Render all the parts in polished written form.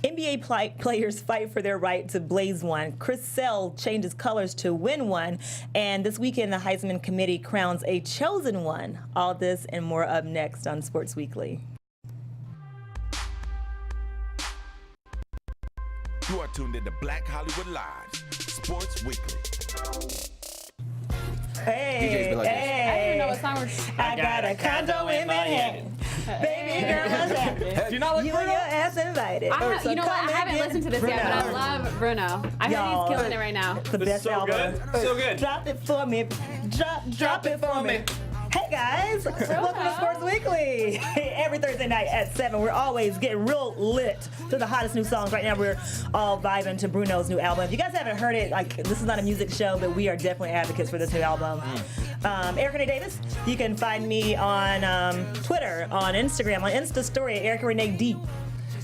NBA players fight for their right to blaze one. Chris Sale changes colors to win one. And this weekend, the Heisman Committee crowns a chosen one. All this and more up next on Sports Weekly. You are tuned into Black Hollywood Live, Sports Weekly. Hey, like hey. I don't even know what song we're I got a condo in Manhattan. Baby girl, what's happening? Do you not like You and Bruno? your ass invited. you know what? I haven't listened to this yet, but I Bruno. love Bruno. I heard Y'all, he's killing it right now. The This best is so album. good. So good. Drop it for me. Drop it for me. Hey guys, welcome to Sports Weekly. Every Thursday night at 7, we're always getting real lit to the hottest new songs. Right now, we're all vibing to Bruno's new album. If you guys haven't heard it, like, this is not a music show, but we are definitely advocates for this new album. Erica Renee Davis, you can find me on Twitter, on Instagram, on Insta Story, Erica Renee D.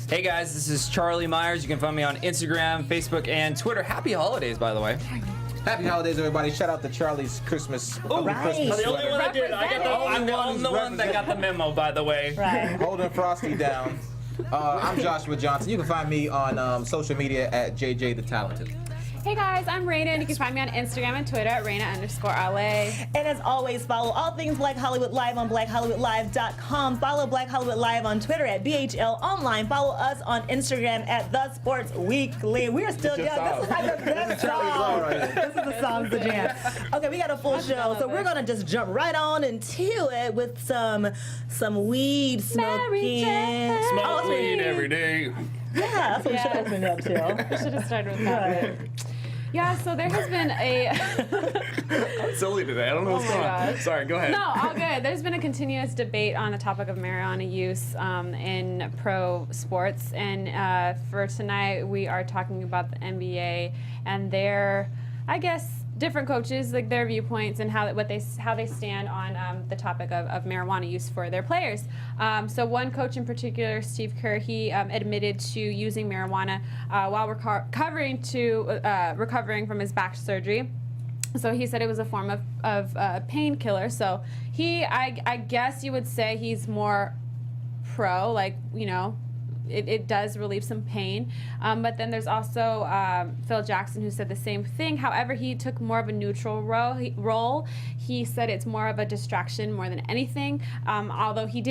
Hey guys, this is Charlie Myers. You can find me on Instagram, Facebook, and Twitter. Happy holidays, by the way. Happy holidays, everybody. Shout out to Charlie's Christmas. right. Christmas The only one that did. I'm the one that got the memo, by the way. Right. Holding Frosty down. I'm Joshua Johnson. You can find me on social media at JJ the Talented. Hey guys, I'm Raina, and you can find me on Instagram and Twitter at Raina_LA. And as always, follow all things Black Hollywood Live on BlackHollywoodLive.com. Follow Black Hollywood Live on Twitter at BHL Online. Follow us on Instagram at The Sports Weekly. We are still young. This is like the best song. This is the song's the jam. Okay, we got a full show, so we're gonna just jump right on into it with some weed smoking. Smoke weed every day. Yeah, that's what we should have opened up to. We should have started with that. Right. Yeah, so there has been a... I'm silly today. I don't know what's going on. gosh. Sorry, go ahead. No, all good. There's been a continuous debate on the topic of marijuana use in pro sports. And for tonight, we are talking about the NBA and their, I guess, different coaches, like their viewpoints and how they stand on the topic of marijuana use for their players. So one coach in particular, Steve Kerr, he admitted to using marijuana while recovering from his back surgery. So he said it was a form of painkiller. So I guess you would say he's more pro, like, you know, it does relieve some pain. But then there's also Phil Jackson, who said the same thing. However, he took more of a neutral role. He said it's more of a distraction more than anything. Although he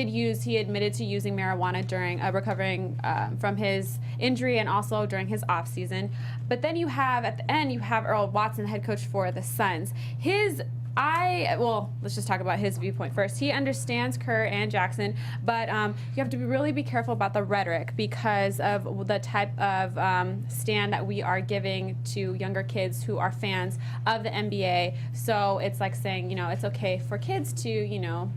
admitted to using marijuana during recovering from his injury and also during his off season. But then at the end, you have Earl Watson, head coach for the Suns. Let's just talk about his viewpoint first. He understands Kerr and Jackson, but you have to really be careful about the rhetoric because of the type of stand that we are giving to younger kids who are fans of the NBA. So it's like saying, you know, it's okay for kids to, you know,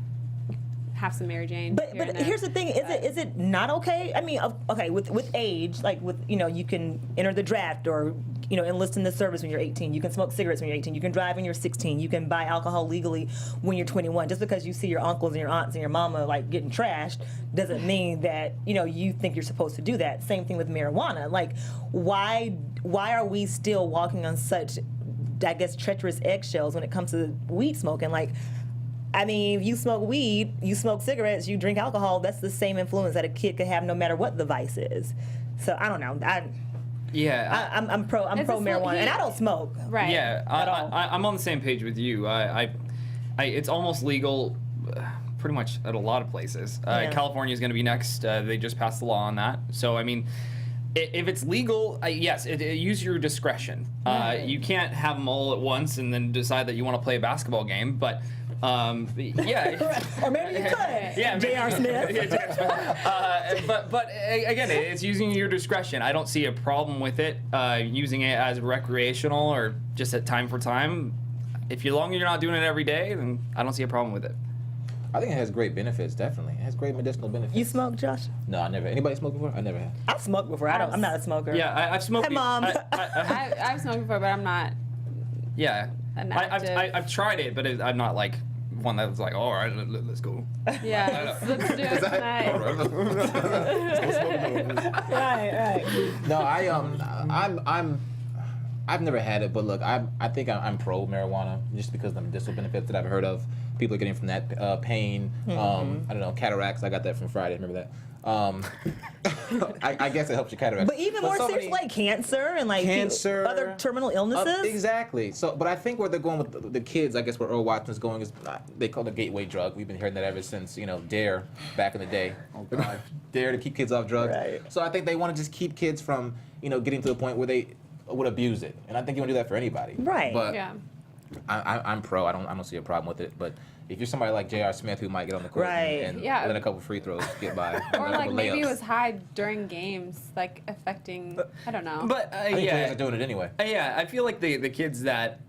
have some Mary Jane. But here's the thing: is it not okay? I mean, okay, with age, like with, you know, you can enter the draft or, you know, enlist in the service when you're 18. You can smoke cigarettes when you're 18. You can drive when you're 16. You can buy alcohol legally when you're 21. Just because you see your uncles and your aunts and your mama like getting trashed doesn't mean that, you know, you think you're supposed to do that. Same thing with marijuana. Like, why are we still walking on such, I guess, treacherous eggshells when it comes to weed smoking? Like, I mean, if you smoke weed, you smoke cigarettes, you drink alcohol, that's the same influence that a kid could have no matter what the vice is. So I don't know. I'm pro marijuana, and I don't smoke. Right. Yeah, At all. I'm on the same page with you. It's almost legal pretty much at a lot of places. Yeah. California is going to be next. They just passed the law on that. So, I mean, if it's legal, yes, use your discretion. You can't have them all at once and then decide that you want to play a basketball game, but... yeah. Or maybe you could. Yeah, J.R. Smith. But again, it's using your discretion. I don't see a problem with it. Using it as recreational or just at time for time. If you're not doing it every day, then I don't see a problem with it. I think it has great benefits, definitely. It has great medicinal benefits. You smoke, Josh? No, I never. Anybody smoked before? I never have. I've smoked before. I'm not a smoker. Yeah, I've smoked. Hey, Mom. I've smoked before, but I'm not. Yeah. An active. I've tried it, but I'm not like one that was like, all right, let's go. Yeah, let's do it tonight. Right. No, I've never had it, but look, I think I'm pro marijuana just because of the medicinal benefits that I've heard of. People are getting from that pain. I don't know, cataracts. I got that from Friday. Remember that? I guess it helps your cataracts. But even more serious, like cancer and like other terminal illnesses. Exactly. So, but I think where they're going with the kids, I guess where Earl Watson's going is they call it a gateway drug. We've been hearing that ever since Dare back in the day. Oh God. Dare to keep kids off drugs. Right. So I think they want to just keep kids from getting to the point where they would abuse it, and I think you want to do that for anybody. Right. But Yeah. I'm pro. I don't see a problem with it. But if you're somebody like J.R. Smith who might get on the court and let a couple free throws get by, Or like maybe it layups. was high during games, like affecting. I don't know. But I think players are doing it anyway. Yeah, I feel like the kids that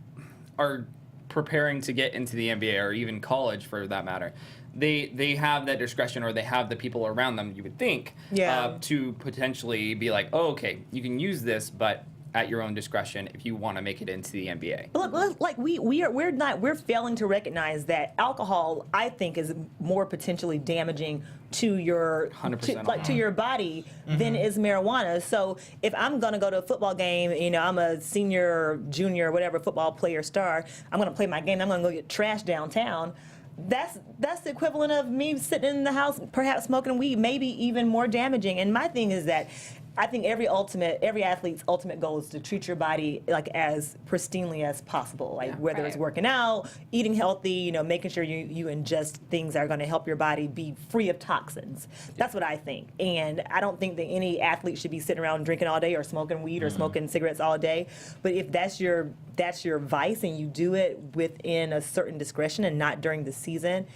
are preparing to get into the NBA or even college for that matter, they have that discretion, or they have the people around them, you would think, to potentially be like, oh, okay, you can use this, but at your own discretion if you want to make it into the NBA. But look, like we're failing to recognize that alcohol, I think, is more potentially damaging to your 100% to your body than is marijuana. So if I'm gonna go to a football game, I'm a senior, junior, whatever football player star, I'm gonna play my game, I'm gonna go get trashed downtown. That's the equivalent of me sitting in the house, perhaps smoking weed, maybe even more damaging. And my thing is that I think every athlete's ultimate goal is to treat your body like as pristinely as possible. Like whether it's working out, eating healthy, making sure you ingest things that are going to help your body be free of toxins. That's what I think. And I don't think that any athlete should be sitting around drinking all day or smoking weed or smoking cigarettes all day. But if that's your vice and you do it within a certain discretion and not during the season.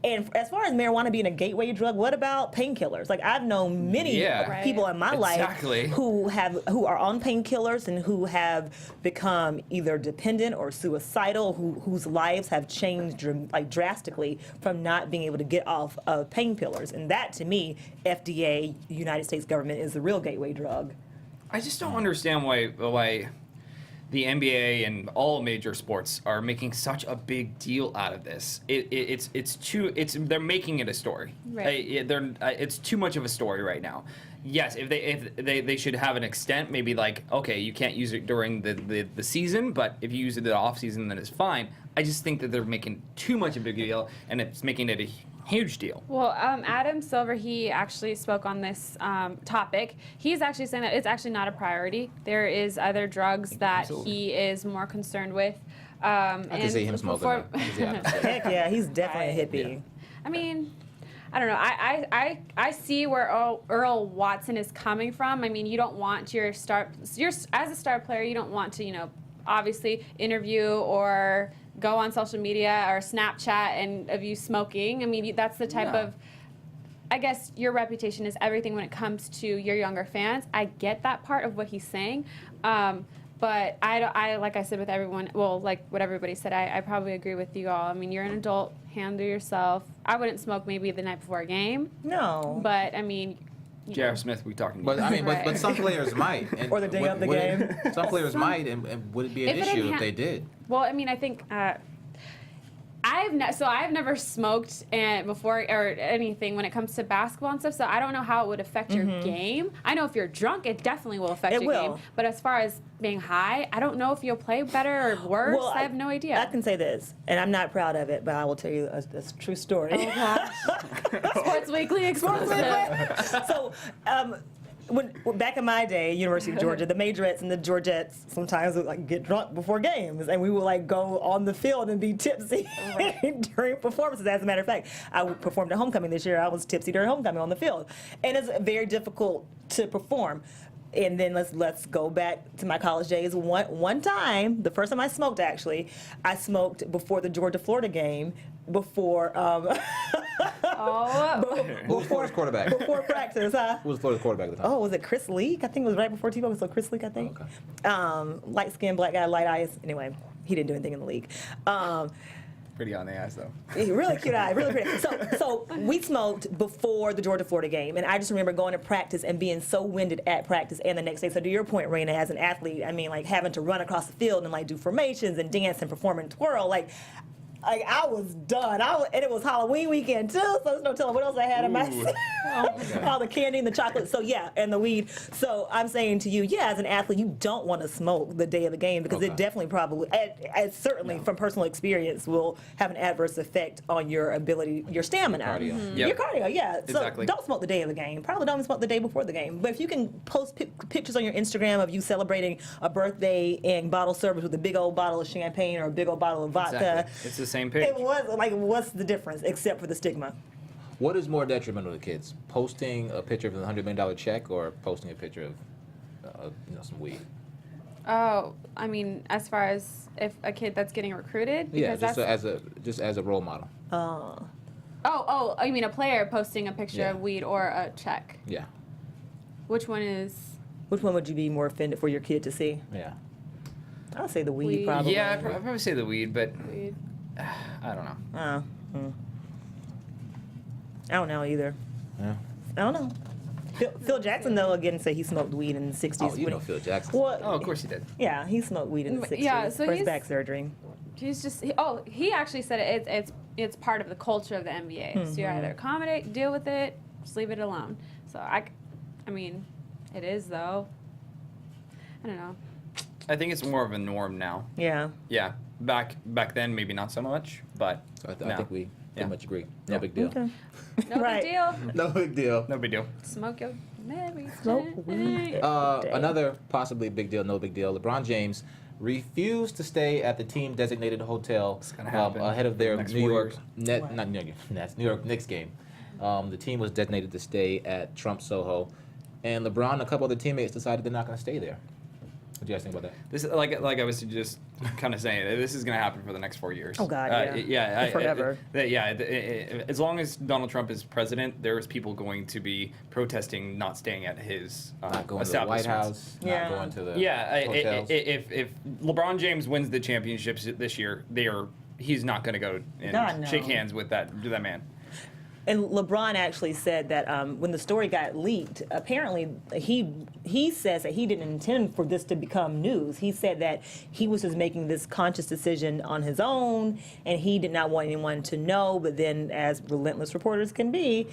And as far as marijuana being a gateway drug, what about painkillers? Like I've known many people in my life who are on painkillers and who have become either dependent or suicidal, whose lives have changed drastically from not being able to get off of painkillers. And that, to me, FDA, United States government, is the real gateway drug. I just don't understand why the NBA and all major sports are making such a big deal out of this. They're making it a story. Right. It's too much of a story right now. Yes, if they should have an extent, maybe like, okay, you can't use it during the season, but if you use it in the off season, then it's fine. I just think that they're making too much of a big deal, and it's making it a huge deal. Well, Adam Silver, he actually spoke on this topic. He's actually saying that it's actually not a priority. There is other drugs that he is more concerned with. I can see him smoking. Heck yeah, he's definitely a hippie. Yeah. I mean, I don't know. I see where Earl Watson is coming from. I mean, you don't want as a star player, you don't want to, obviously interview or go on social media or Snapchat and of you smoking. I mean, that's the type of, I guess your reputation is everything when it comes to your younger fans. I get that part of what he's saying. But I like I said with everyone, well, like what everybody said, I probably agree with you all. I mean, you're an adult, handle yourself. I wouldn't smoke maybe the night before a game. No. But, I mean, J.R. Smith, we talking about. But I mean, but some players might. And or the day of the game. Some players might, and would it be an issue if they did? Well, I mean, I think I've never smoked before or anything when it comes to basketball and stuff. So I don't know how it would affect your game. I know if you're drunk, it definitely will affect your game. But as far as being high, I don't know if you'll play better or worse. Well, I have no idea. I can say this, and I'm not proud of it, but I will tell you a true story. Oh gosh. Sports Weekly exclusive. So, when back in my day, University of Georgia, the majorettes and the Georgettes sometimes would like get drunk before games, and we would like go on the field and be tipsy during performances. As a matter of fact, I performed at homecoming this year. I was tipsy during homecoming on the field, and it's very difficult to perform. And then let's go back to my college days. One time, the first time I smoked, actually, I smoked before the Georgia-Florida game. Before Who was Florida's quarterback? Before practice, huh? Who was Florida's quarterback at the time? Oh, was it Chris Leak? I think it was right before T-Bone, so Chris Leak, I think. Okay. Light-skinned black guy, light eyes. Anyway, he didn't do anything in the league. Pretty on the eyes, though. Really cute eye, really pretty. So we smoked before the Georgia-Florida game, and I just remember going to practice and being so winded at practice and the next day. So to your point, Raina, as an athlete, I mean, like having to run across the field and like do formations and dance and perform and twirl, like like I was done. And it was Halloween weekend too, so there's no telling what else I had in my all the candy and the chocolate. So yeah, and the weed. So I'm saying to you, yeah, as an athlete, you don't want to smoke the day of the game because it definitely probably, certainly from personal experience, will have an adverse effect on your ability, your stamina, Cardio. Yep. your cardio. Yeah. So Exactly. don't smoke the day of the game. Probably don't smoke the day before the game. But if you can post pictures on your Instagram of you celebrating a birthday and bottle service with a big old bottle of champagne or a big old bottle of vodka. Exactly. It's the same page. It was like, what's the difference except for the stigma? What is more detrimental to kids? Posting a picture of a $100 million check or posting a picture of some weed? Oh, I mean, as far as if a kid that's getting recruited, Yeah, because just as a role model. Oh, you mean a player posting a picture Yeah. of weed or a check? Yeah, Which one is? Which one would you be more offended for your kid to see? yeah. I'll say the weed, Weed. probably. Yeah, I'd probably say the weed, but Weed. I don't know. I don't know either. Yeah. I don't know. Phil Jackson, though, again, say he smoked weed in the 60s. Oh, you know Phil Jackson. What? Oh, of course he did. Yeah, he smoked weed in the 60s Yeah, so for his he's- back surgery. He's just he actually said it's part of the culture of the NBA. So you either accommodate, deal with it, just leave it alone. So I mean, it is though. I don't know. I think it's more of a norm now. Yeah. Yeah. Back then, maybe not so much, but So I now. think we pretty Yeah. much agree. No big deal. Okay. No Right. big deal. No big deal. No big deal. Smoke your Mary. Smoke weed. Day. Another possibly big deal, no big deal. LeBron James refused to stay at the team designated hotel gonna happen ahead of their next New 4 York years. not New York Nets, New York Knicks game. The team was designated to stay at Trump Soho, and LeBron and a couple other teammates decided they're not going to stay there. What do you guys think about that? This like I was just kind of saying, this is going to happen for the next 4 years. Oh, God, yeah. Forever. As long as Donald Trump is president, there's people going to be protesting not staying at his Not going to the White establishments. House, Yeah. not going to the Yeah, hotels. if LeBron James wins the championships this year, he's not going to go and God, no. shake hands with that man. And LeBron actually said that when the story got leaked, apparently he says that he didn't intend for this to become news. He said that he was just making this conscious decision on his own, and he did not want anyone to know. But then, as relentless reporters can be,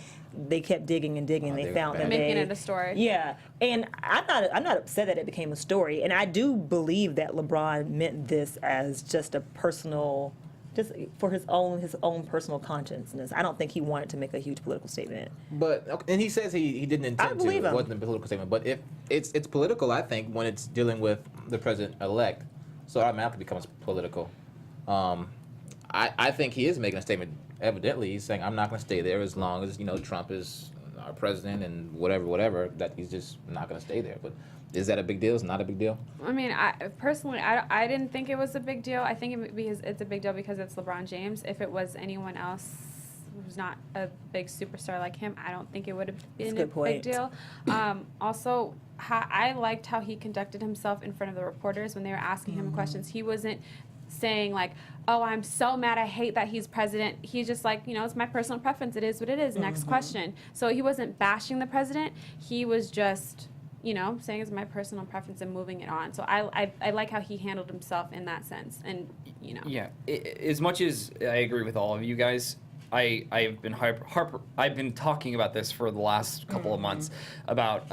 they kept digging and digging. And they they were found bad. that Making they, it a story. Yeah, and I'm not upset that it became a story, and I do believe that LeBron meant this as just a personal. Just for his own personal consciousness. I don't think he wanted to make a huge political statement. But and he says he didn't intend to. believe It him. wasn't a political statement. But if it's political, I think when it's dealing with the president elect, so it automatically becomes political. I think he is making a statement. Evidently, he's saying I'm not going to stay there as long as Trump is our president and whatever. That he's just not going to stay there. But is that a big deal? Is it not a big deal? I mean, I didn't think it was a big deal. I think it's a big deal because it's LeBron James. If it was anyone else who's not a big superstar like him, I don't think it would have been a good point. big deal. Also, I liked how he conducted himself in front of the reporters when they were asking him questions. He wasn't saying like, oh, I'm so mad, I hate that he's president. He's just like, it's my personal preference. It is what it is. Next question. So he wasn't bashing the president. He was just saying it's my personal preference and moving it on. So I like how he handled himself in that sense. And, Yeah, as much as I agree with all of you guys, I've been talking about this for the last couple of months about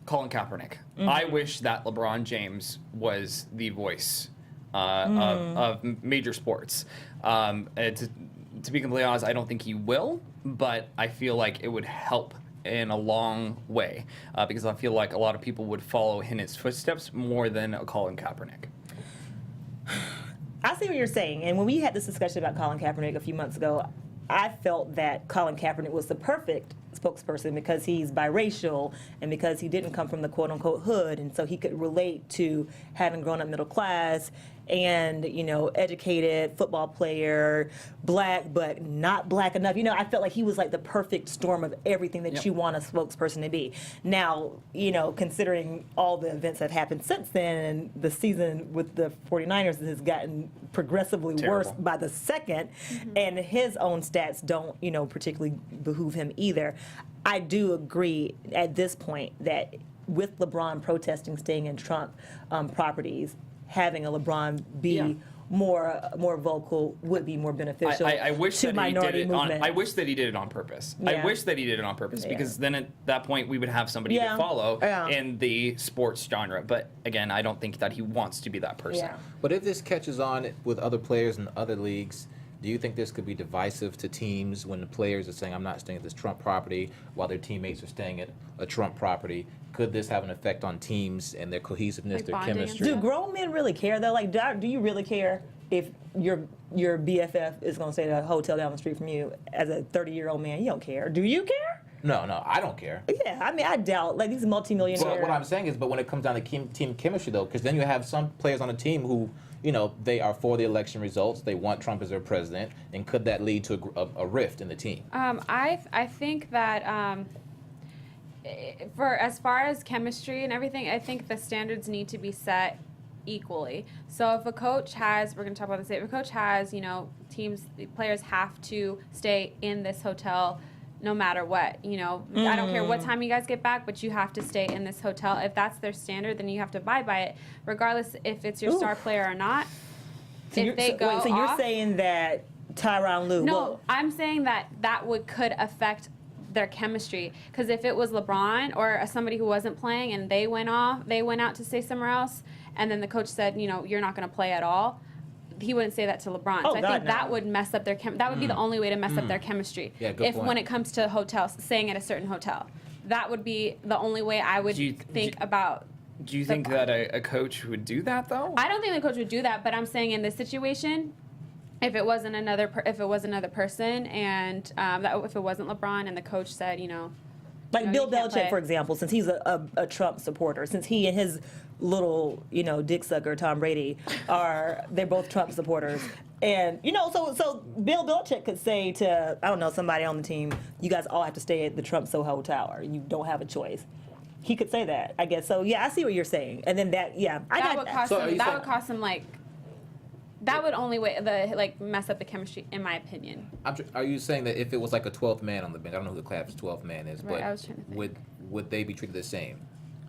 Colin Kaepernick. I wish that LeBron James was the voice of major sports. To be completely honest, I don't think he will, but I feel like it would help in a long way because I feel like a lot of people would follow in his footsteps more than a Colin Kaepernick. I see what you're saying. And when we had this discussion about Colin Kaepernick a few months ago, I felt that Colin Kaepernick was the perfect spokesperson because he's biracial and because he didn't come from the quote-unquote hood, and so he could relate to having grown up middle class and, educated football player, black but not black enough. I felt like he was like the perfect storm of everything that you want a spokesperson to be. Now, considering all the events that have happened since then, and the season with the 49ers has gotten progressively worse Terrible. by the second, and his own stats don't, particularly behoove him either. I do agree at this point that with LeBron protesting staying in Trump properties, having a LeBron be more vocal would be more beneficial I wish to that minority he did it movement. I wish that he did it on purpose. Yeah. I wish that he did it on purpose because then at that point we would have somebody Yeah. to follow Yeah. in the sports genre. But again, I don't think that he wants to be that person. Yeah. But if this catches on with other players in other leagues, do you think this could be divisive to teams when the players are saying, I'm not staying at this Trump property, while their teammates are staying at a Trump property? Could this have an effect on teams and their cohesiveness, Like their bonding and chemistry? Do grown men really care though? Like, do you really care if your BFF is going to stay at a hotel down the street from you as a 30-year-old man? You don't care. Do you care? No, I don't care. Yeah, I mean, I doubt. Like, these multimillionaires. But what I'm saying is, but when it comes down to team chemistry, though, because then you have some players on a team who, they are for the election results. They want Trump as their president, and could that lead to a rift in the team? I think that for as far as chemistry and everything, I think the standards need to be set equally. So if a coach has, we're going to talk about this, if a coach has, teams, the players have to stay in this hotel no matter what, I don't care what time you guys get back, but you have to stay in this hotel. If that's their standard, then you have to abide by it, regardless if it's your star player or not. So if they go wait, so you're off, saying that Tyronn Lue? no, I'm saying that could affect their chemistry. Because if it was LeBron or somebody who wasn't playing and they went out to stay somewhere else, and then the coach said, you're not going to play at all, he wouldn't say that to LeBron. Oh, so I God, think that no. would mess up their that would be the only way to mess up their chemistry. Yeah, good point. When it comes to hotels, staying at a certain hotel, that would be the only way I would think about. Do you think that a coach would do that though? I don't think the coach would do that, but I'm saying in this situation, if it wasn't another person, and if it wasn't LeBron, and the coach said, Like No, Bill you can't Belichick, play. for example, since he's a Trump supporter, since he and his little, dick sucker Tom Brady they're both Trump supporters. And, so Bill Belichick could say to, I don't know, somebody on the team, you guys all have to stay at the Trump Soho Tower. You don't have a choice. He could say that, I guess. So, yeah, I see what you're saying. And then that would cost So are him. you That saying- would cost him that would only mess up the chemistry, in my opinion. Are you saying that if it was like a 12th man on the bench, I don't know who the Cavs' 12th man is, Right, but I was trying to think. would they be treated the same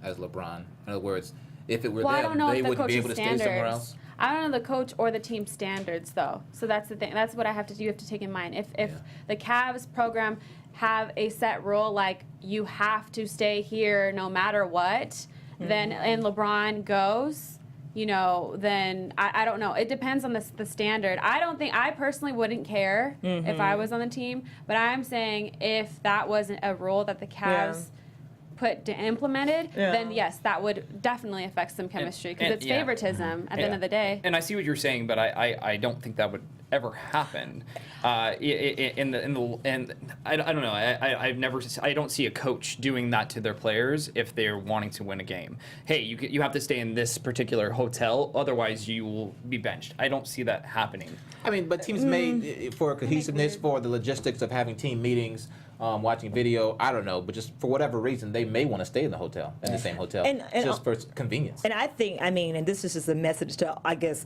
as LeBron? In other words, if it were Well, I them, don't know they if the wouldn't be coach's able to stay somewhere standards. else? I don't know the coach or the team standards, though. So that's the thing. That's what you have to take in mind. If the Cavs program have a set rule, like you have to stay here no matter what, then and LeBron goes, then I don't know. It depends on the standard. I personally wouldn't care if I was on the team, but I'm saying if that wasn't a rule that the Cavs implemented, then yes, that would definitely affect some chemistry because it's favoritism at the end of the day. And I see what you're saying, but I don't think that would ever happen. I don't know. I don't see a coach doing that to their players if they're wanting to win a game. Hey, you have to stay in this particular hotel, otherwise you will be benched. I don't see that happening. I mean, but teams may, for cohesiveness, for the logistics of having team meetings, watching video, I don't know, but just for whatever reason, they may want to stay in the same hotel, And just for convenience. And I think, and this is just a message to, I guess,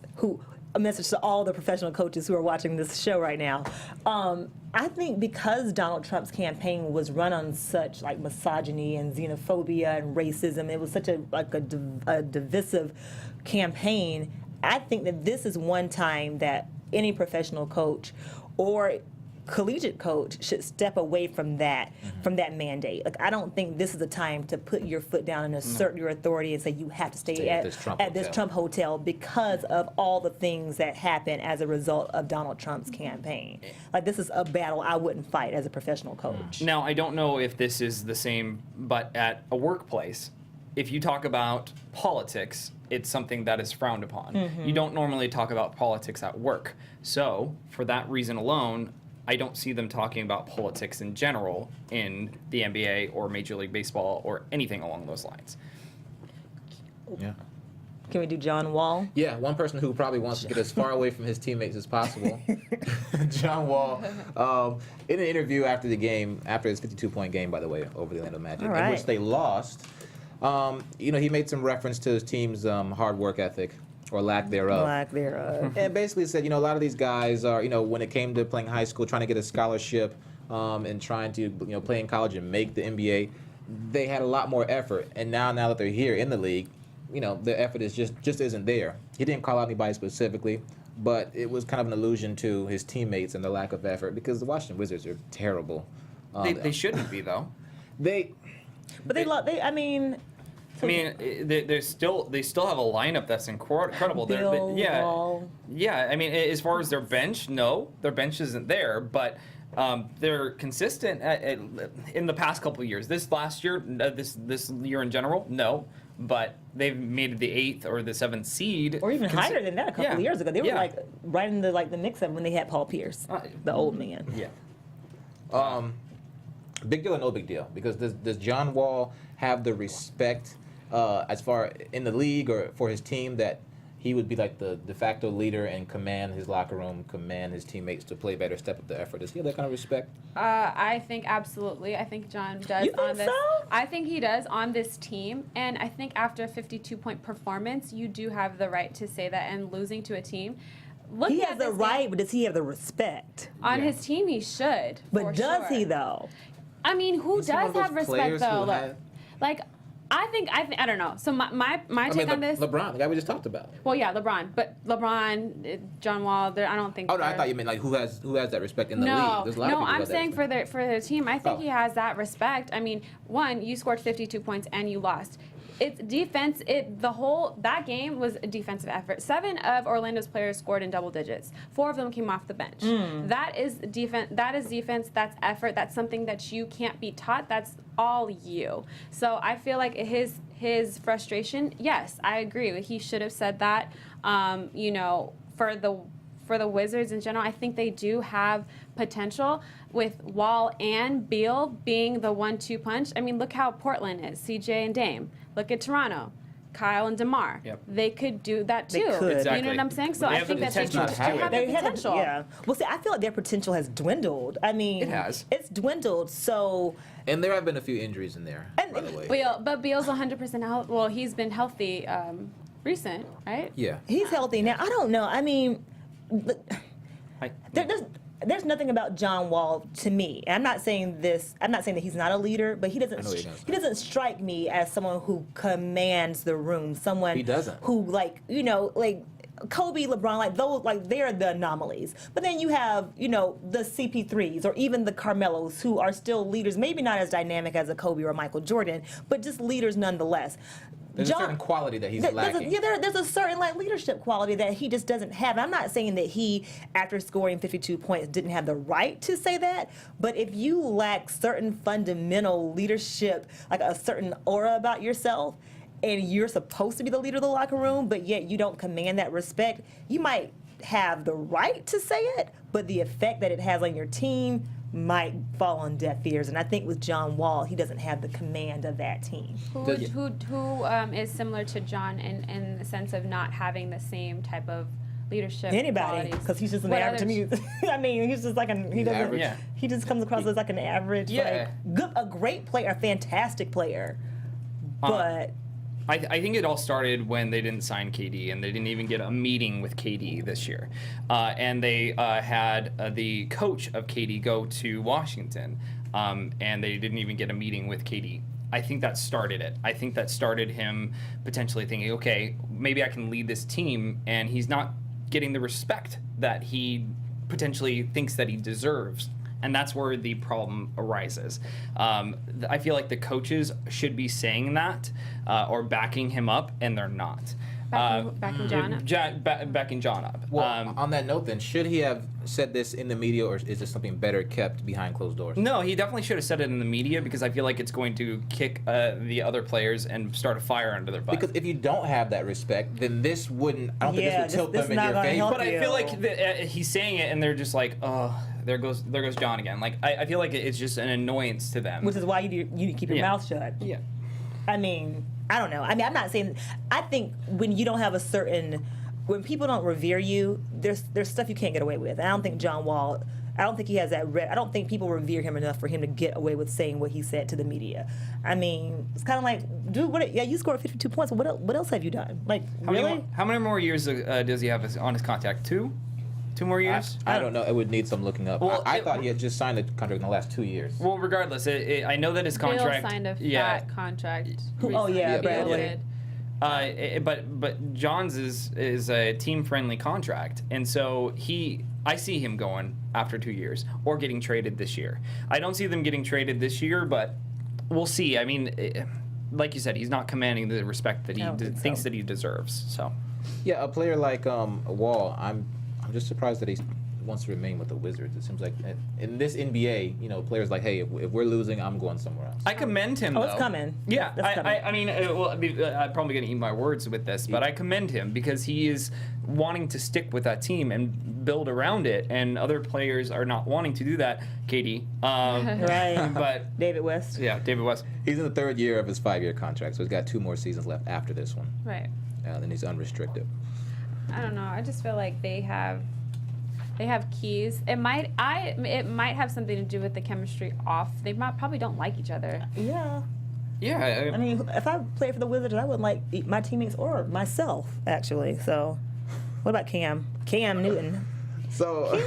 a message to all the professional coaches who are watching this show right now. I think because Donald Trump's campaign was run on such misogyny and xenophobia and racism, it was such a divisive campaign. I think that this is one time that any professional coach or collegiate coach should step away from that mandate. I don't think this is a time to put your foot down and assert your authority and say you have to stay at this Trump hotel because of all the things that happen as a result of Donald Trump's campaign. This is a battle I wouldn't fight as a professional coach. Now, I don't know if this is the same, but at a workplace, if you talk about politics, it's something that is frowned upon. You don't normally talk about politics at work. So, for that reason alone, I don't see them talking about politics in general in the NBA or Major League Baseball or anything along those lines. Yeah. Can we do John Wall? Yeah, one person who probably wants to get as far away from his teammates as possible. John Wall, in an interview after the game, after his 52-point game, by the way, over the Orlando Magic, in which they lost, he made some reference to his team's hard work ethic, or lack thereof. And basically said, a lot of these guys are, when it came to playing high school, trying to get a scholarship, and trying to, play in college and make the NBA, they had a lot more effort. And now that they're here in the league, the effort is just isn't there. He didn't call out anybody specifically, but it was kind of an allusion to his teammates and the lack of effort because the Washington Wizards are terrible. They shouldn't be though. They I mean, they still have a lineup that's incredible. Wall. Yeah. I mean, as far as their bench, no, their bench isn't there, but they're consistent in the past couple of years. This last year, this year in general, no, but they've made the 8th or the 7th seed, or even higher than that a couple of years ago. They were Yeah. like right in the mix of when they had Paul Pierce, the old man. Yeah. big deal or no big deal? Because does John Wall have the respect as far in the league or for his team that he would be like the de facto leader and command his locker room, command his teammates to play better, step up the effort? Does he have that kind of respect? I think absolutely. I think John does You think on this. so? I think he does on this team, and I think after a 52-point performance, you do have the right to say that. And losing to a team, He has the right, but does he have the respect? on Yeah. his team. He should. But for does sure. he though? I mean, who Is he one does of those have respect players who though? Look, had- like, I think I don't know. So my take on this. LeBron, the guy we just talked about. Well, yeah, LeBron, but LeBron, John Wall. I don't think. Oh no, I they're- thought you meant like who has that respect in the league. No, There's a lot of no, people who I'm have that saying respect. for their team. I think Oh. he has that respect. I mean, one, you scored 52 points and you lost. It's defense. That game was a defensive effort. 7 of Orlando's players scored in double digits. 4 of them came off the bench. That is defense. That is defense. That's effort. That's something that you can't be taught. That's all you. So I feel like his frustration. Yes, I agree. He should have said that. You know, for the Wizards in general, I think they do have potential with Wall and Beal being the 1-2 punch. I mean, look how Portland is, CJ and Dame. Look at Toronto, Kyle and DeMar. Yep. They could do that They too. could. You Exactly. know what I'm saying? So They I have the think that they potential do to have have the it. potential. Yeah. Well, see, I feel like their potential has dwindled. I mean, It has. It's dwindled. So, And there have been a few injuries in there, And- by the way. But Beal's 100% healthy. Well, he's been healthy recent, right? Yeah. he's healthy now. I don't know. I mean, I- there's nothing about John Wall to me. And I'm not saying this. I'm not saying that he's not a leader, but he I know what you're doesn't. gonna say. He doesn't strike me as someone who commands the room. Someone He doesn't. who like Kobe, LeBron, like those, like they're the anomalies. But then you have the CP3s or even the Carmelos who are still leaders. Maybe not as dynamic as a Kobe or Michael Jordan, but just leaders nonetheless. There's a certain quality that he's There's lacking. there's a certain leadership quality that he just doesn't have. I'm not saying that he, after scoring 52 points, didn't have the right to say that. But if you lack certain fundamental leadership, like a certain aura about yourself, and you're supposed to be the leader of the locker room, but yet you don't command that respect, you might have the right to say it, but the effect that it has on your team might fall on deaf ears. And I think with John Wall, he doesn't have the command of that team. Who is similar to John in the sense of not having the same type of leadership Anybody, qualities? because he's just an What average to others? me. I mean, he's just like he doesn't. average. Yeah. He just comes across as like an average, Yeah. a great player, a fantastic player, but I think it all started when they didn't sign KD and they didn't even get a meeting with KD this year. And they had the coach of KD go to Washington and they didn't even get a meeting with KD. I think that started it. I think that started him potentially thinking, okay, maybe I can lead this team, and he's not getting the respect that he potentially thinks that he deserves. And that's where the problem arises. I feel like the coaches should be saying that or backing him up, and they're not. Backing John up. Backing John up. Well, on that note, then, should he have said this in the media, or is this something better kept behind closed doors? No, he definitely should have said it in the media, because I feel like it's going to kick the other players and start a fire under their butt. Because if you don't have that respect, then this wouldn't. I don't think Yeah, this would tilt this them is in not your gonna favor. help But I feel you. like he's saying it, and they're just like, oh, there goes John again. Like I feel like it's just an annoyance to them. which is why you need to keep your Yeah. mouth shut. Yeah. I mean, I don't know. I mean, I'm not saying. I think when you don't have when people don't revere you, there's stuff you can't get away with. And I don't think John Wall. I don't think he has that. I don't think people revere him enough for him to get away with saying what he said to the media. I mean, it's kind of like, dude, you scored 52 points. What else have you done? Like, really? How many more years does he have on his contract? 2 more years? I don't know. It would need some looking up. Well, I thought he had just signed a contract in the last 2 years. Well, regardless, I know that his contract. Bill signed a yeah. fat contract. Oh, yeah, recently. Bill Bradley. did. But John's is a team-friendly contract, and so I see him going after 2 years or getting traded this year. I don't see them getting traded this year, but we'll see. I mean, like you said, he's not commanding the respect that he thinks that he deserves. So, Yeah, a player like Wall, I'm just surprised that he wants to remain with the Wizards. It seems like in this NBA, players like, hey, if we're losing, I'm going somewhere else. I commend him. It's coming. Yeah, That's coming. I mean, I'm probably going to eat my words with this, but I commend him because he is wanting to stick with that team and build around it, and other players are not wanting to do that. Katie, Right. but David West. yeah, David West. He's in the 3rd year of his 5-year contract, so he's got 2 more seasons left after this one. Right. Then he's unrestricted. I don't know. I just feel like they have keys. It might have something to do with the chemistry off. They probably don't like each other. Yeah. Yeah, I mean, if I played for the Wizards, I wouldn't like my teammates or myself, actually. So, what about Cam? Cam Newton. So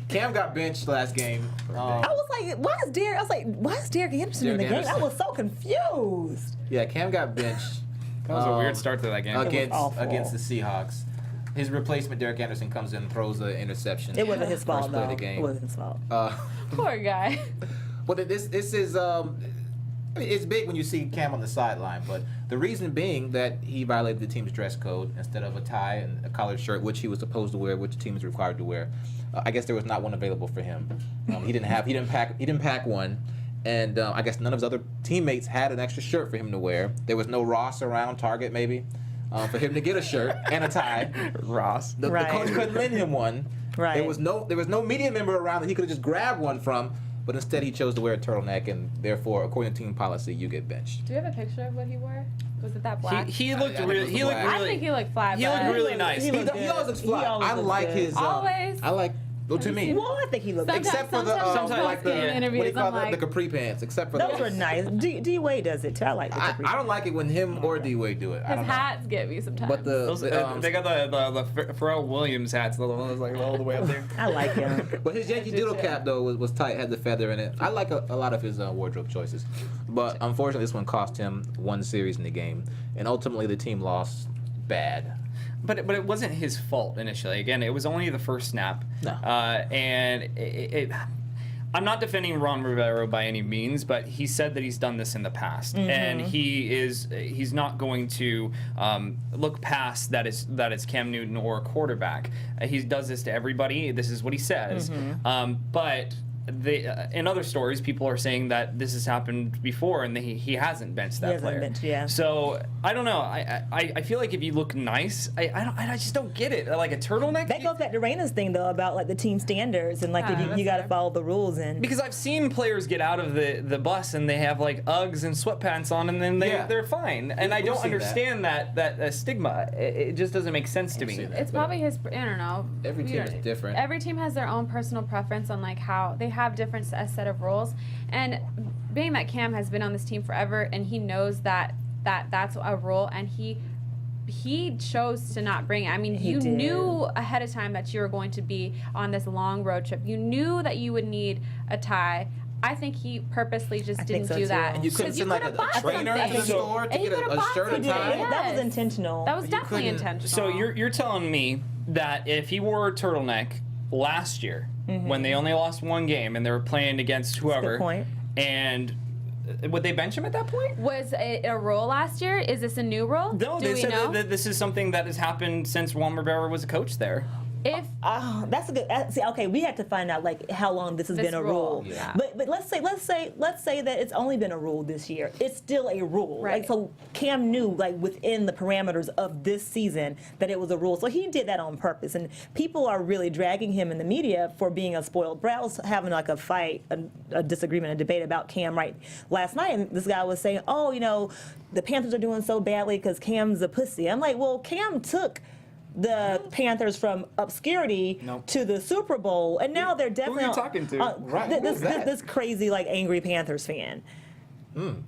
Cam got benched last game. I was like, why is Derek Anderson in the Derek game? I Anderson. was so confused. Yeah, Cam got benched. that was a weird start to that game. awful. Against the Seahawks. His replacement, Derek Anderson, comes in and throws the interception. It wasn't his fault, First play of though. the game. It wasn't his fault. Poor guy. But this is it's big when you see Cam on the sideline, but the reason being that he violated the team's dress code instead of a tie and a collared shirt, which he was supposed to wear, which the team is required to wear. I guess there was not one available for him. He didn't pack one, and I guess none of his other teammates had an extra shirt for him to wear. There was no Ross around, Target maybe, for him to get a shirt and a tie. Ross. The coach couldn't lend him one. Right. There was no media member around that he could have just grabbed one from. But instead, he chose to wear a turtleneck, and therefore, according to team policy, you get benched. Do you have a picture of what he wore? Was it that black? He looked I really. think it He was looked black. really. I think he looked fly. He but- looked really nice. He He looked always looks good. fly. He always I looks like good. his. Always. I like. Well, to me. Well, I think he looked. Sometimes- Except for the sometimes like the in what do interviews, you call I'm that? like- The capri pants. Except for Those those. were nice. D Wade does it too. I like the capri. I don't like it when him or D Wade do it. I His don't know. hats get me sometimes. But Those, the they got the Pharrell Williams hats, the one that's like all the way up there. I like him. But his Yankee Doodle cap though was tight, had the feather in it. I like a lot of his wardrobe choices, but unfortunately this one cost him 1 series in the game, and ultimately the team lost bad. But it wasn't his fault initially. Again, it was only the first snap. No. And I'm not defending Ron Rivero by any means, but he said that he's done this in the past, and he's not going to look past that it's Cam Newton or a quarterback. He does this to everybody. This is what he says. But in other stories, people are saying that this has happened before, and he hasn't benched that player. Benched, yeah. So I don't know. I feel like if you look nice, I just don't get it. Like a turtleneck. That goes back to Raina's thing though about like the team standards and like if you got to fair. follow the rules and. Because I've seen players get out of the bus and they have like Uggs and sweatpants on, and then they're fine. And I don't seen that. understand that stigma. It just doesn't make sense to me. seen that. It's probably his. I don't know. Every We team don't- is different. Every team has their own personal preference on like how they have different set of rules. And being that Cam has been on this team forever, and he knows that's a rule, and he chose to not bring it. I mean, He you did. knew ahead of time that you were going to be on this long road trip. You knew that you would need a tie. I think he purposely just I think didn't so, do too. that. And you couldn't 'Cause send like could've a bought trainer to the something. store to And he get could've a bought shirt and something. tie. That was Yes. intentional. That was You definitely couldn't- intentional. So you're telling me that if he wore a turtleneck last year, when they only lost 1 game and they were playing against whoever, point. and would they bench him at that point? Was it a rule last year? Is this a new rule? No, Do they we said know? that this is something that has happened since Juan Rivera was a coach there. If Oh, that's a good. See, okay, we have to find out like how long this has This been a rule, rule. yeah. But let's say that it's only been a rule this year. It's still a rule. Right. Like so, Cam knew like within the parameters of this season that it was a rule. So he did that on purpose. And people are really dragging him in the media for being a spoiled brat. I was having like a fight, a disagreement, a debate about Cam right last night, and this guy was saying, "Oh, the Panthers are doing so badly because Cam's a pussy." I'm like, well, Cam took the Panthers from obscurity Nope. to the Super Bowl, and now they're definitely you talking to? Right, who is that? this crazy like angry Panthers fan.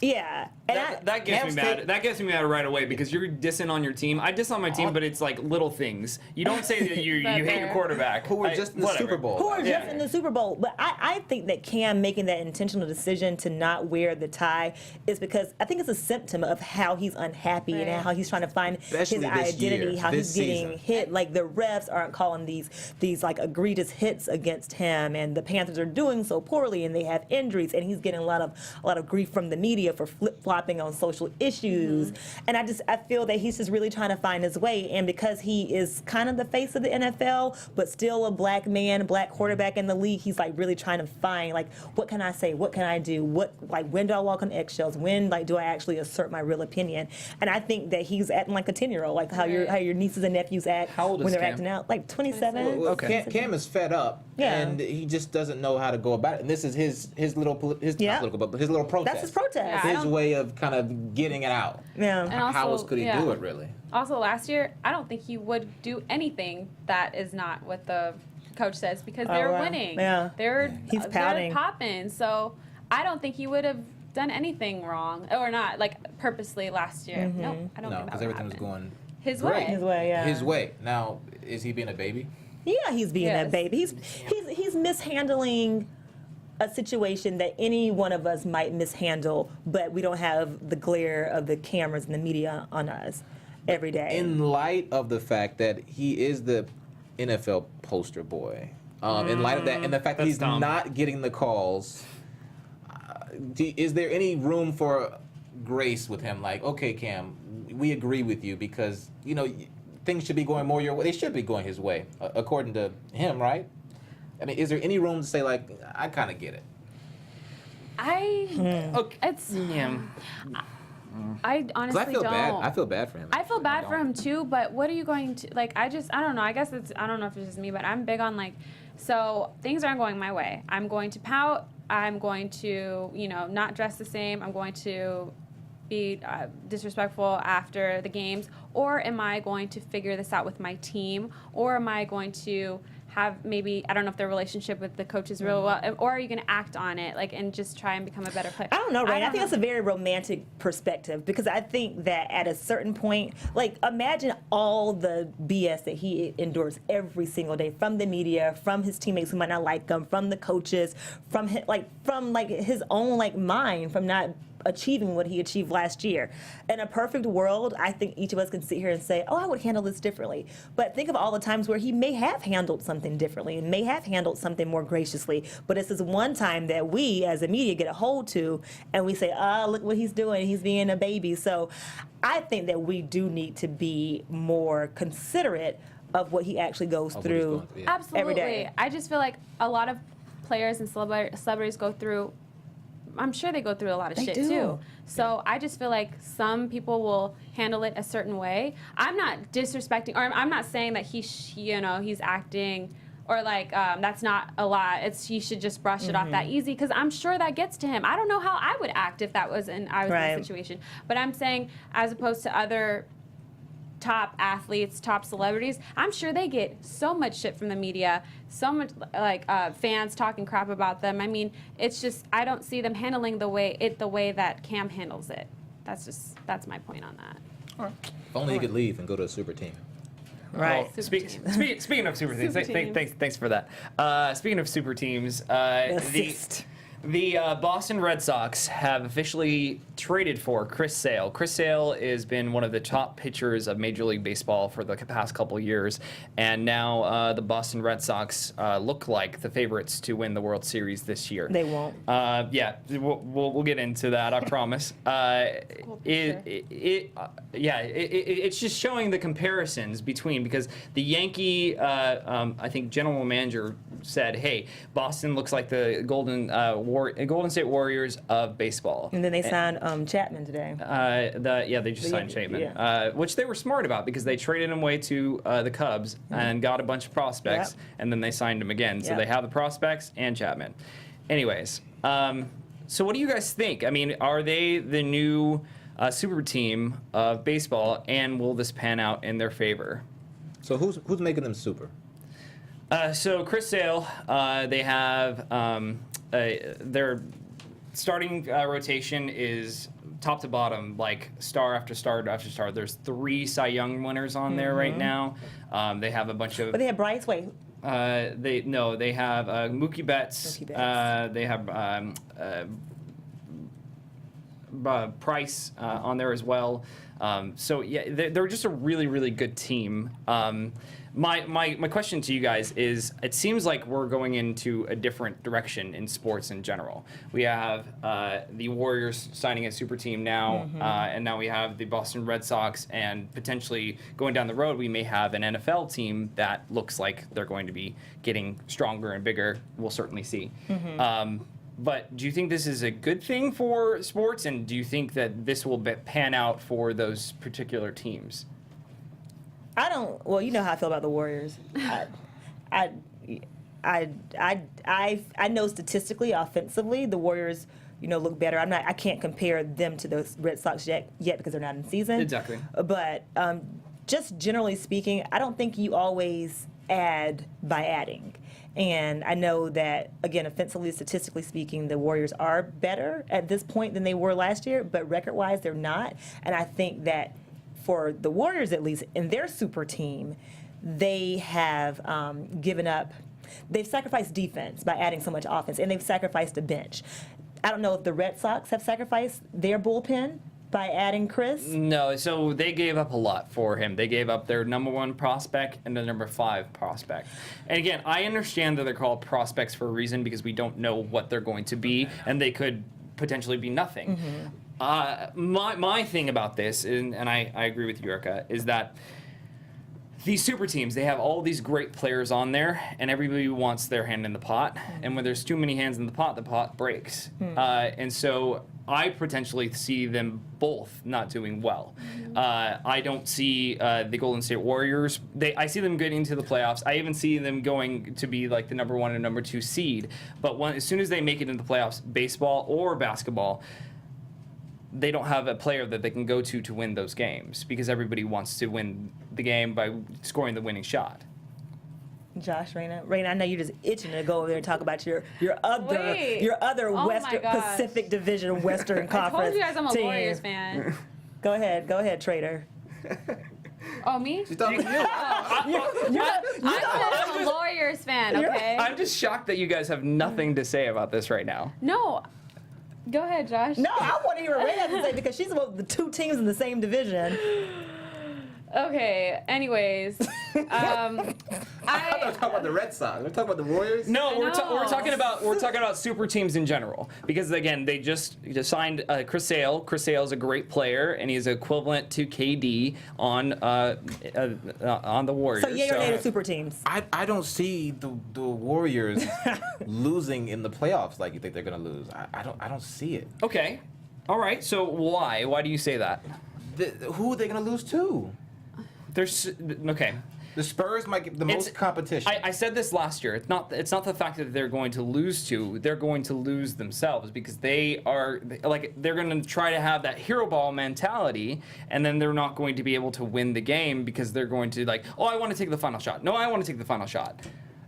Yeah. And That gets me Cam's mad. take- That gets me mad right away because you're dissing on your team. I diss on my team, but it's like little things. You don't say that you But hate your they're- quarterback. Who were just in the Whatever. Super Bowl. who are last just year. in the Super Bowl. But I think that Cam making that intentional decision to not wear the tie is because I think it's a symptom of how he's unhappy Right. and how he's trying to find Especially his this identity, year, how this he's getting season. hit. Like the refs aren't calling these like egregious hits against him, and the Panthers are doing so poorly, and they have injuries, and he's getting a lot of grief from the media for flip flopping on social issues. And I feel that he's just really trying to find his way, and because he is kind of the face of the NFL, but still a black man, black quarterback in the league, he's like really trying to find like, what can I say? What can I do? When do I walk on eggshells? When do I actually assert my real opinion? And I think that he's acting like a 10-year-old, like how your nieces and nephews act How old is when they're Cam? acting out, like 27. Well, Okay. Cam is fed up, Yeah. and he just doesn't know how to go about it. And this is his little Yeah. not political, but his little protest. That's his protest. Yeah. I His don't- way of kind of getting it out. Yeah. And How also, else could he yeah. do it, really? Also, last year, I don't think he would do anything that is not what the coach says because Oh, they're wow. winning. Yeah. He's pouting. They're popping. So I don't think he would have done anything wrong or not, like purposely last year. Mm-hmm. No, I don't No, think that because would everything was happen. going His great. way. His way, yeah. His way. Now, is he being a baby? Yeah, he's being Yes. that baby. He's mishandling a situation that any one of us might mishandle, but we don't have the glare of the cameras and the media on us every day. In light of the fact that he is the NFL poster boy, in light of that, and the fact that That's he's dumb. not getting the calls, is there any room for grace with him? Like, okay, Cam, we agree with you because things should be going more your way. They should be going his way, according to him, right? I mean, is there any room to say like, I kind of get it? Okay. It's. Yeah. I Because honestly I feel don't. bad. I feel bad for him. I feel bad for don't. him too, but what are you going to like? I don't know. I guess I don't know if it's just me, but I'm big on like, so things aren't going my way. I'm going to pout. I'm going to not dress the same. I'm going to be disrespectful after the games, or am I going to figure this out with my team, or am I going to have maybe I don't know if their relationship with the coach is real well, or are you going to act on it and just try and become a better player? I don't know, right? I think know. that's a very romantic perspective because I think that at a certain point, like imagine all the BS that he endures every single day from the media, from his teammates who might not like him, from the coaches, from his own mind, from not achieving what he achieved last year. In a perfect world, I think each of us can sit here and say, oh, I would handle this differently. But think of all the times where he may have handled something differently and may have handled something more graciously. But it's this one time that we, as a media, get a hold to and we say, look what he's doing. He's being a baby. So I think that we do need to be more considerate of what he actually goes Of what he's through. going through, yeah. Absolutely. every day. I just feel like a lot of players and celebrities go through. I'm sure they go through a lot of They shit do. too. So I just feel like some people will handle it a certain way. I'm not disrespecting, or I'm not saying that he's acting, or like that's not a lot. He should just brush it off that easy because I'm sure that gets to him. I don't know how I would act if I was in Right. that situation. But I'm saying as opposed to other top athletes, top celebrities, I'm sure they get so much shit from the media, so much fans talking crap about them. I mean, it's just I don't see them handling the way that Cam handles it. That's my point on that. If only he could leave and go to a super team. Right. Well, Super team. speaking of super teams, Super team. thanks for that. Speaking of super teams, Assist. the Boston Red Sox have officially traded for Chris Sale. Chris Sale has been one of the top pitchers of Major League Baseball for the past couple years, and now the Boston Red Sox look like the favorites to win the World Series this year. They won't. Yeah, we'll get into that. I promise. It's just showing the comparisons between because the Yankee, I think general manager said, "Hey, Boston looks like the Golden State Warriors of baseball." And then they signed Chapman today. They just The signed Yankees, Chapman, yeah. which they were smart about because they traded him away to the Cubs and got a bunch of prospects, Yep. and then they signed him again. So Yep. they have the prospects and Chapman. Anyways, so what do you guys think? I mean, are they the new super team of baseball, and will this pan out in their favor? So who's making them super? So Chris Sale, they have their starting rotation is top to bottom, like star after star after star. There's 3 Cy Young winners on there right now. They have a bunch of. But they have Bryce. Wait, They have Mookie Betts. Mookie Betts. They have Price on there as well. So yeah, they're just a really, really good team. My question to you guys is: it seems like we're going into a different direction in sports in general. We have the Warriors signing a super team now, and now we have the Boston Red Sox, and potentially going down the road, we may have an NFL team that looks like they're going to be getting stronger and bigger. We'll certainly see. But do you think this is a good thing for sports, and do you think that this will pan out for those particular teams? I don't. Well, you know how I feel about the Warriors. I know statistically, offensively, the Warriors, look better. I can't compare them to those Red Sox yet because they're not in season. Exactly. But just generally speaking, I don't think you always add by adding. And I know that, again, offensively, statistically speaking, the Warriors are better at this point than they were last year, but record-wise, they're not. And I think that for the Warriors, at least, in their super team, they have given up. They've sacrificed defense by adding so much offense, and they've sacrificed a bench. I don't know if the Red Sox have sacrificed their bullpen by adding Chris. No, so they gave up a lot for him. They gave up their number 1 prospect and the number 5 prospect. And again, I understand that they're called prospects for a reason because we don't know what they're going to be, and they could potentially be nothing. My thing about this, and I agree with you, Erica, is that these super teams, they have all these great players on there, and everybody wants their hand in the pot. And when there's too many hands in the pot breaks. And so I potentially see them both not doing well. I don't see the Golden State Warriors. I see them getting to the playoffs. I even see them going to be like the number 1 and number 2 seed. But as soon as they make it into the playoffs, baseball or basketball, they don't have a player that they can go to win those games because everybody wants to win the game by scoring the winning shot. Josh, Raina, I know you're just itching to go over there and talk about your other Oh my Western gosh. Pacific Division Western I Conference told you guys I'm a team. Warriors fan. Go ahead, Trader. Oh, me? She's talking to you. I'm a Warriors fan, okay? I'm just shocked that you guys have nothing to say about this right now. No. Go ahead, Josh. No, I want to hear what Raina has to say because she's about the 2 teams in the same division. Okay, anyways. I thought we were talking about the Red Sox. We're talking about the Warriors? No, we're know. talking about super teams in general because again they just signed Chris Sale. Chris Sale is a great player and he's equivalent to KD on the Warriors. So yay or nay to super teams? I don't see the Warriors losing in the playoffs like you think they're gonna lose. I don't see it. Okay, all right. So why do you say that? Who are they gonna lose to? There's okay. The Spurs might get the most competition. I said this last year. It's not the fact that they're going to lose to. They're going to lose themselves because they're going to try to have that hero ball mentality, and then they're not going to be able to win the game because they're going to I want to take the final shot. No, I want to take the final shot.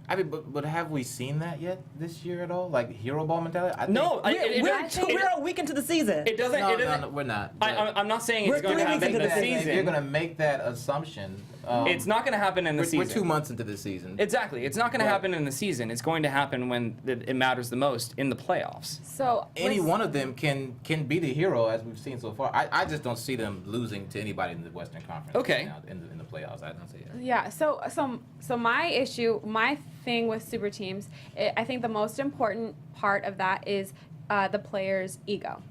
I mean, but have we seen that yet this year at all? Like hero ball mentality? I think, We're a week into the season. It doesn't. No, we're not. I'm not saying We're it's going to 3 weeks happen in into the the season. season. You're going to make that assumption. It's not going to happen in the season. We're 2 months into the season. Exactly. It's not going to happen in the season. It's going to happen when it matters the most in the playoffs. So Any one of them can be the hero as we've seen so far. I just don't see them losing to anybody in the Western Conference. Okay. Now, in the playoffs, I don't see it. Yeah, so my thing with super teams, I think the most important part of that is the player's ego.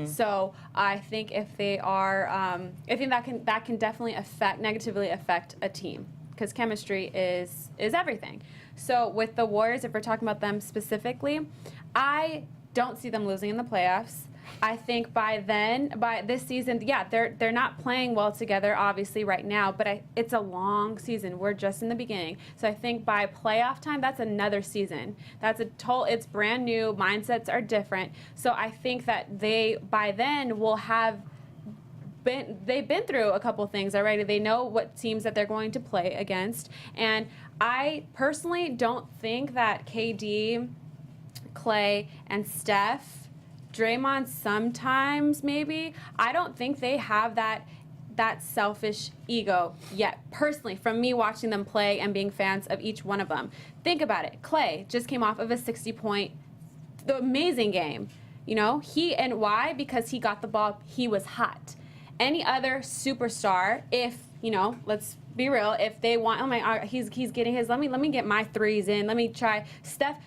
So I think if they are, I think that can definitely negatively affect a team because chemistry is everything. So with the Warriors, if we're talking about them specifically, I don't see them losing in the playoffs. I think by this season, yeah, they're not playing well together, obviously, right now, but it's a long season. We're just in the beginning. So I think by playoff time, that's another season. It's brand new. Mindsets are different. So I think that they, by then, will have they've been through a couple things already. They know what teams that they're going to play against. And I personally don't think that KD, Clay, and Steph Draymond sometimes maybe. I don't think they have that selfish ego yet, personally, from me watching them play and being fans of each one of them. Think about it. Clay just came off of a 60-point, the amazing game. You know, why? Because he got the ball, he was hot. Any other superstar, if, you know, let's be real, if they want, oh my, he's getting his, let me get my threes in, let me try. Steph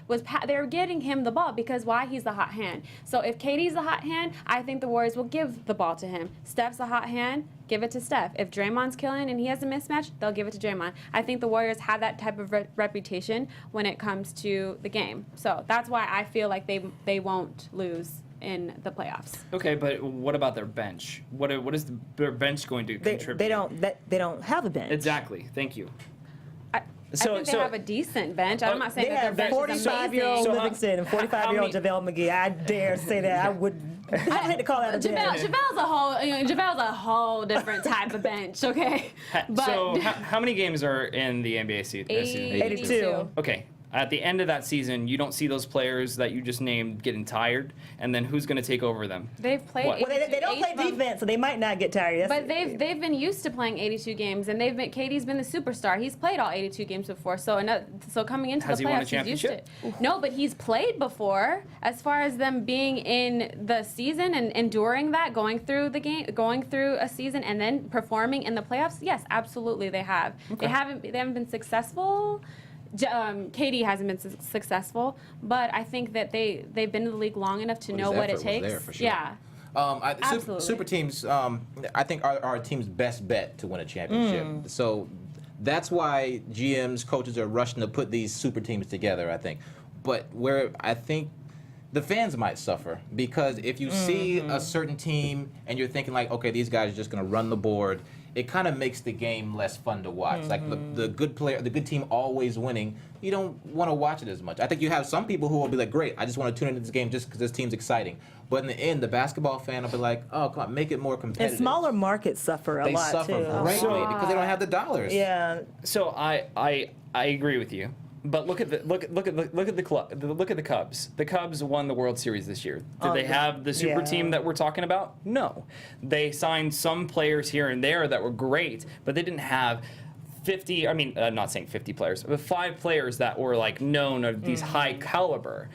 they're getting him the ball because why? He's the hot hand. So if KD's the hot hand, I think the Warriors will give the ball to him. Steph's the hot hand, give it to Steph. If Draymond's killing and he has a mismatch, they'll give it to Draymond. I think the Warriors have that type of reputation when it comes to the game. So that's why I feel like they won't lose in the playoffs. Okay, but what about their bench? What is their bench going to contribute? They don't have a bench. Exactly. Thank you. I think they have a decent bench. I'm not saying They that their have bench is amazing. 45-year-old Livingston and 45-year-old how JaVale McGee. I dare say that. I hate to call that a bench. JaVale's a whole different type of bench, okay? But So how many games are in the NBA season? 82. Okay. At the end of that season, you don't see those players that you just named getting tired, and then who's going to take over them? They've played. What? Well, they don't play defense, so they might not get tired. But they've been used to playing 82 games, and KD's been the superstar. He's played all 82 games before, so coming into Has the he won a playoffs, he's used to it. championship? No, but he's played before. As far as them being in the season and enduring that, going through a season, and then performing in the playoffs, yes, absolutely they have. Okay. They haven't been successful. KD hasn't been successful, but I think that they've been in the league long enough to know his what it effort was takes. there for sure. Yeah. Absolutely. Super teams, I think, are a team's best bet to win a championship. So that's why GMs, coaches are rushing to put these super teams together, I think. But where I think the fans might suffer, because if you see a certain team and you're thinking like, okay, these guys are just going to run the board, it kind of makes the game less fun to watch. Like the good player, the good team always winning, you don't want to watch it as much. I think you have some people who will be like, great, I just want to tune into this game just because this team's exciting. But in the end, the basketball fan will be like, oh, come on, make it more competitive. And smaller markets suffer a They lot suffer too. greatly because they don't have the dollars. Yeah. So I agree with you. But look at the Cubs. The Cubs won the World Series this year. Did they have the super team that we're talking about? No. They signed some players here and there that were great, but they didn't have 50. I mean, not saying 50 players, but 5 players that were like known of these high caliber.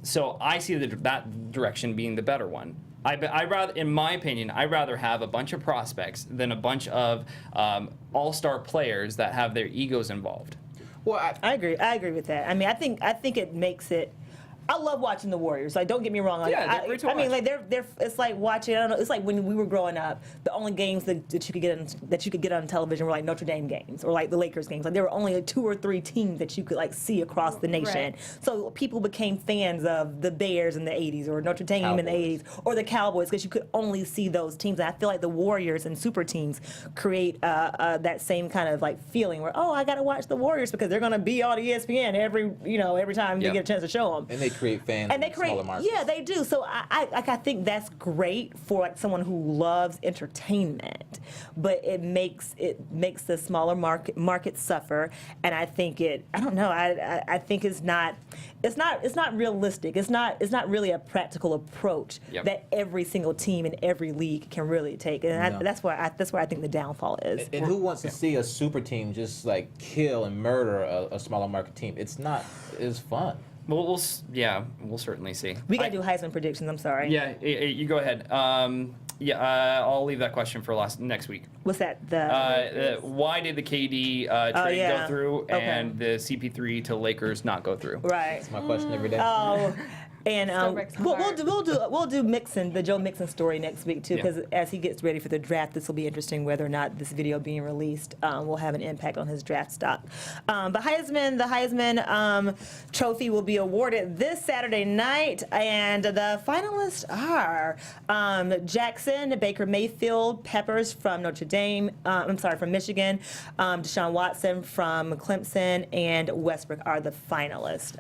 So I see that direction being the better one. I rather, in my opinion, I'd rather have a bunch of prospects than a bunch of all-star players that have their egos involved. Well, I agree. I agree with that. I mean, I think it makes it. I love watching the Warriors. Like, don't get me wrong. Like, Yeah, they're great to I mean, watch. like they're. It's like watching. I don't know. It's like when we were growing up. The only games that you could get on television were like Notre Dame games or like the Lakers games. Like there were only like 2 or 3 teams that you could like see across the nation. Right. So people became fans of the Bears in the '80s or Notre Dame in the '80s or the Cowboys because you could only see those teams. And I feel like the Warriors and super teams create that same kind of like feeling where I got to watch the Warriors because they're going to be on ESPN every time they get a chance to show them. and they create fans. And they in create, smaller markets. yeah, they do. So I think that's great for like someone who loves entertainment, but it makes the smaller market suffer. And I think I don't know. I think it's not realistic. It's not really a practical approach that every single team in every league can really take. And that's where I think the downfall is. And who wants to see a super team just like kill and murder a smaller market team? It's not as fun. Well, we'll certainly see. We got to do Heisman predictions. I'm sorry. Yeah, you go ahead. I'll leave that question for next week. What's that? Why did the KD trade go through and the CP3 to Lakers not go through? Right. That's my question every day. Oh, and Still breaks my we'll heart. do the Joe Mixon story next week too, because as he gets ready for the draft, this will be interesting whether or not this video being released will have an impact on his draft stock. But the Heisman trophy will be awarded this Saturday night, and the finalists are Jackson, Baker Mayfield, Peppers from from Michigan, Deshaun Watson from Clemson, and Westbrook are the finalists.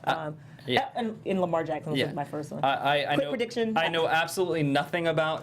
Yeah. And Lamar Jackson was my first one. Quick prediction. I know absolutely nothing about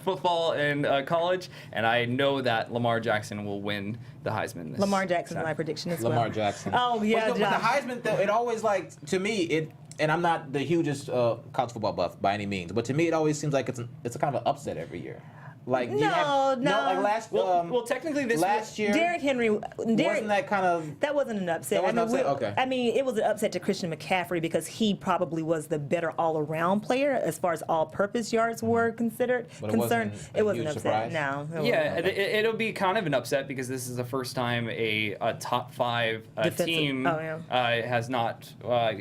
football and college, and I know that Lamar Jackson will win the Heisman. This Lamar Jackson's my prediction as well. Lamar Jackson. Oh, yeah, But the Josh. Heisman, though, it always to me, and I'm not the hugest college football buff by any means, but to me, it always seems like it's a kind of an upset every year. Like No. like last Well, technically this last year Derrick Henry, wasn't that kind of that wasn't an upset. That wasn't an upset? Okay. I mean, it was an upset to Christian McCaffrey because he probably was the better all-around player as far as all-purpose yards were concerned. But it wasn't a It wasn't huge upset. surprise? No. it Yeah, wasn't. it'll be kind of an upset because this is the first time a top 5 Defensive- team oh, yeah. has not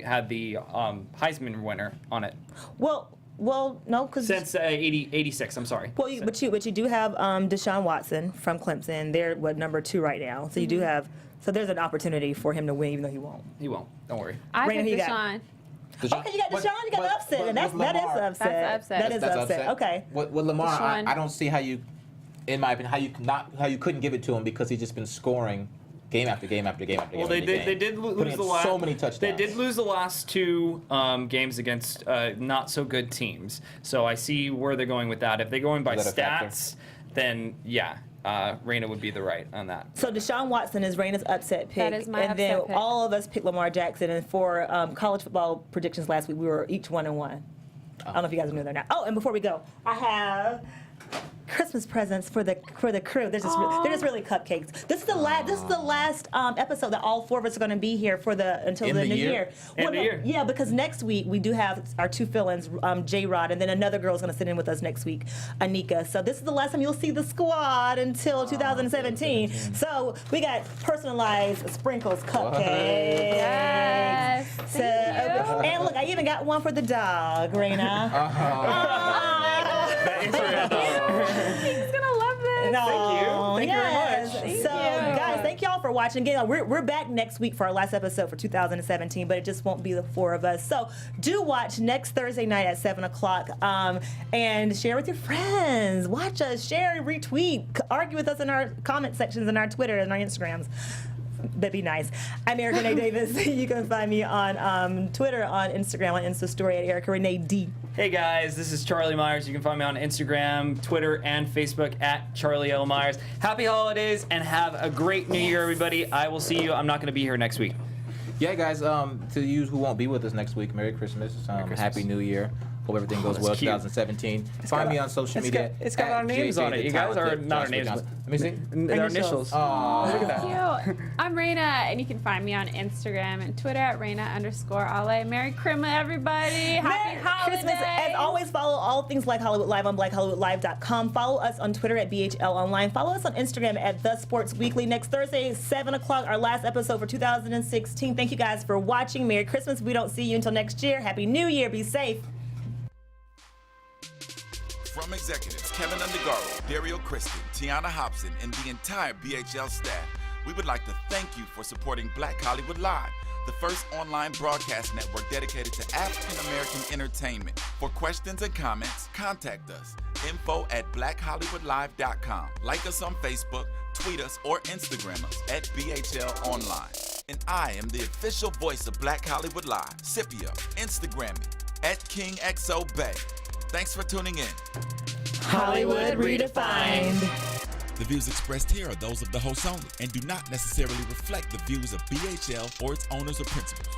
had the Heisman winner on it Well, no, because since 86. I'm sorry. Well, but you do have Deshaun Watson from Clemson. They're number 2 right now. So you do have. So there's an opportunity for him to win, even though he won't. He won't. Don't worry. I Raina, think who you Deshaun. Okay, you got Deshaun. You got the upset, and that is Lamar- upset. That's upset. That is That's upset. Okay. With Lamar, Deshaun. I don't see how you, in my opinion, how you couldn't give it to him because he's just been scoring game after game after game after game. Well, they after game, did putting lose up the last. so many touchdowns. They did lose the last 2 games against not so good teams. So I see where they're going with that. If they're going by Is that a factor? stats, then yeah, Raina would be the right on that. So Deshaun Watson is Raina's upset pick. That is my and then upset pick. all of us picked Lamar Jackson. And for college football predictions last week, we were each 1-1. I don't know if you guys knew that now. Oh, and before we go, I have Christmas presents for the crew. They're just really cupcakes. This is the last episode that all 4 of us are going to be here for until In the the new year? year. End of the year. Yeah, because next week we do have our 2 fill-ins, J-Rod, and then another girl's going to sit in with us next week, Anika. So this is the last time you'll see the squad until 2017. So we got personalized sprinkles cupcakes. Yes. So, Thank you. and look, I even got one for the dog, Raina. He's gonna love this. No, Thank you very yes. much. Thank So, you. guys, thank y'all for watching. Again, we're back next week for our last episode for 2017, but it just won't be the 4 of us. So, do watch next Thursday night at 7 o'clock and share with your friends. Watch us, share, retweet, argue with us in our comment sections and our Twitter and our Instagrams. But be nice. I'm Erica Renee Davis. You can find me on Twitter, on Instagram, on Insta Story at Erica Renee D. Hey guys, this is Charlie Myers. You can find me on Instagram, Twitter, and Facebook at Charlie L. Myers. Happy holidays and have a great New Year, everybody. I will see you. I'm not going to be here next week. Yeah, guys. To you who won't be with us next week, Merry Christmas. Christmas. Happy New Year. Hope everything goes that's well. cute. 2017. Find me on social media. It's got at our names JJ on it. the You guys are Talented. not our Joshua names. Johnson. Let me see. Their Initials. initials. Aw. Look at that. Cute. I'm Raina, and you can find me on Instagram and Twitter at Raina_Ale. Merry Christmas, everybody. Happy Merry holidays. Christmas. As always, follow all things Black Hollywood Live on blackhollywoodlive.com. Follow us on Twitter at BHL Online. Follow us on Instagram at The Sports Weekly. Next Thursday, 7 o'clock, our last episode for 2016. Thank you guys for watching. Merry Christmas. We don't see you until next year. Happy New Year. Be safe. From executives Keven Undergaro, Dario Kristen, Tiana Hobson, and the entire BHL staff, we would like to thank you for supporting Black Hollywood Live, the first online broadcast network dedicated to African American entertainment. For questions and comments, contact us. info@blackhollywoodlive.com. Like us on Facebook, tweet us, or Instagram us at BHL Online. And I am the official voice of Black Hollywood Live, Scipio. Instagram me at KingXOBay. Thanks for tuning in. Hollywood Redefined. The views expressed here are those of the hosts only and do not necessarily reflect the views of BHL or its owners or principals.